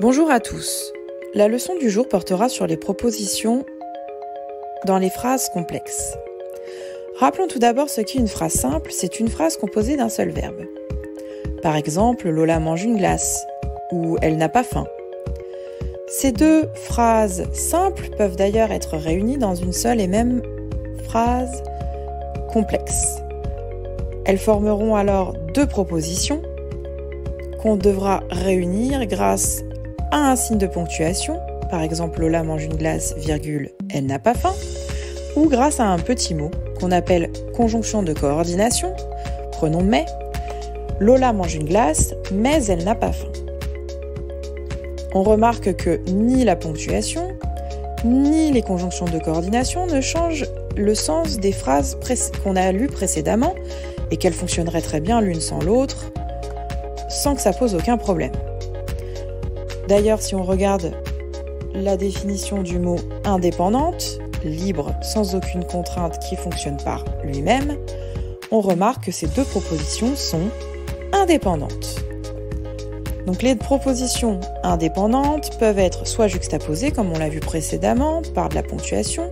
Bonjour à tous. La leçon du jour portera sur les propositions dans les phrases complexes. Rappelons tout d'abord ce qu'est une phrase simple, c'est une phrase composée d'un seul verbe. Par exemple, Lola mange une glace ou elle n'a pas faim. Ces deux phrases simples peuvent d'ailleurs être réunies dans une seule et même phrase complexe. Elles formeront alors deux propositions qu'on devra réunir grâce à un signe de ponctuation, par exemple Lola mange une glace, virgule, elle n'a pas faim, ou grâce à un petit mot qu'on appelle conjonction de coordination, prenons mais, Lola mange une glace, mais elle n'a pas faim. On remarque que ni la ponctuation, ni les conjonctions de coordination ne changent le sens des phrases qu'on a lues précédemment et qu'elles fonctionneraient très bien l'une sans l'autre, sans que ça pose aucun problème. D'ailleurs, si on regarde la définition du mot indépendante, libre, sans aucune contrainte qui fonctionne par lui-même, on remarque que ces deux propositions sont indépendantes. Donc les propositions indépendantes peuvent être soit juxtaposées, comme on l'a vu précédemment, par de la ponctuation,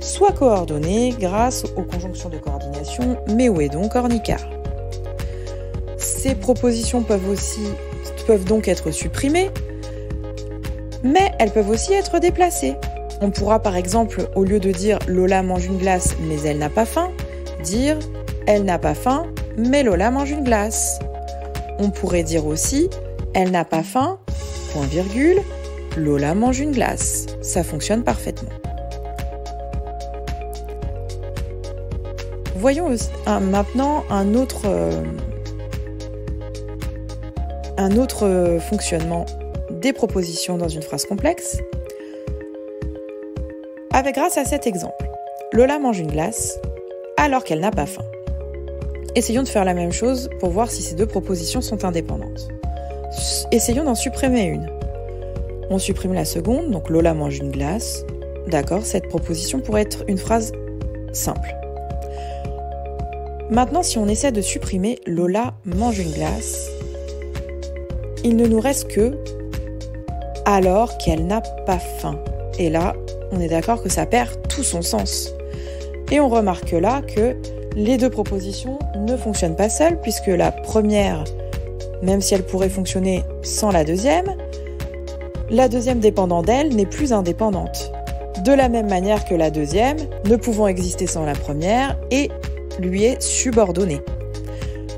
soit coordonnées grâce aux conjonctions de coordination, mais où est donc Ornicart. Ces propositions peuvent donc être supprimées, mais elles peuvent aussi être déplacées. On pourra par exemple, au lieu de dire « Lola mange une glace, mais elle n'a pas faim », dire « Elle n'a pas faim, mais Lola mange une glace ». On pourrait dire aussi « Elle n'a pas faim, point virgule, Lola mange une glace ». Ça fonctionne parfaitement. Voyons maintenant un autre fonctionnement des propositions dans une phrase complexe, grâce à cet exemple. Lola mange une glace alors qu'elle n'a pas faim. Essayons de faire la même chose pour voir si ces deux propositions sont indépendantes. Essayons d'en supprimer une. On supprime la seconde, donc Lola mange une glace. D'accord, cette proposition pourrait être une phrase simple. Maintenant, si on essaie de supprimer Lola mange une glace, il ne nous reste que alors qu'elle n'a pas faim. Et là, on est d'accord que ça perd tout son sens. Et on remarque là que les deux propositions ne fonctionnent pas seules, puisque la première, même si elle pourrait fonctionner sans la deuxième dépendant d'elle n'est plus indépendante. De la même manière que la deuxième, ne pouvant exister sans la première, et lui est subordonnée.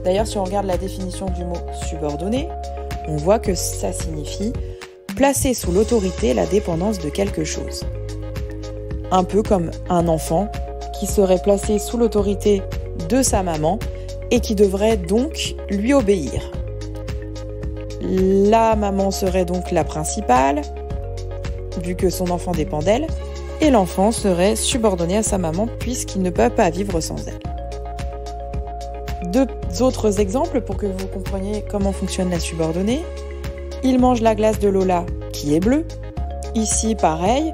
D'ailleurs, si on regarde la définition du mot subordonné, on voit que ça signifie placer sous l'autorité la dépendance de quelque chose. Un peu comme un enfant qui serait placé sous l'autorité de sa maman et qui devrait donc lui obéir. La maman serait donc la principale, vu que son enfant dépend d'elle, et l'enfant serait subordonné à sa maman puisqu'il ne peut pas vivre sans elle. Deux autres exemples pour que vous compreniez comment fonctionne la subordonnée. Il mange la glace de Lola qui est bleue. Ici, pareil.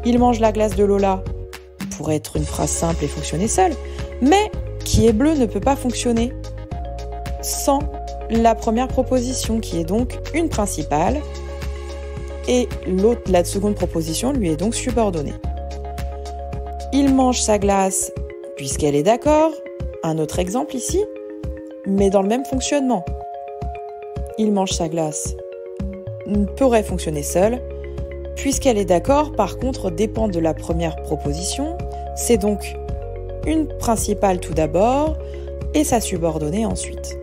Il mange la glace de Lola pourrait être une phrase simple et fonctionner seule, mais qui est bleu ne peut pas fonctionner sans la première proposition qui est donc une principale et la seconde proposition lui est donc subordonnée. Il mange sa glace puisqu'elle est d'accord, un autre exemple ici, mais dans le même fonctionnement. Il mange sa glace pourrait fonctionner seule, puisqu'elle est d'accord, par contre, dépend de la première proposition. C'est donc une principale tout d'abord et sa subordonnée ensuite.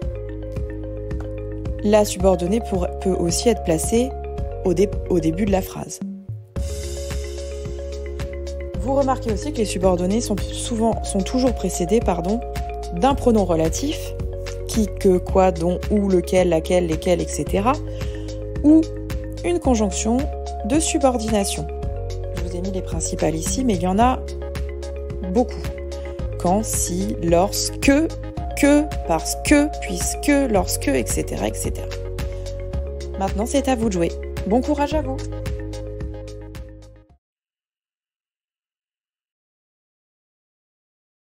La subordonnée peut aussi être placée au début de la phrase. Vous remarquez aussi que les subordonnées sont toujours précédées d'un pronom relatif, qui, que, quoi, dont, où, lequel, laquelle, lesquels, etc. ou une conjonction de subordination. Je vous ai mis les principales ici, mais il y en a beaucoup. Quand, si, lorsque, que, parce que, puisque, lorsque, etc., etc. Maintenant, c'est à vous de jouer. Bon courage à vous!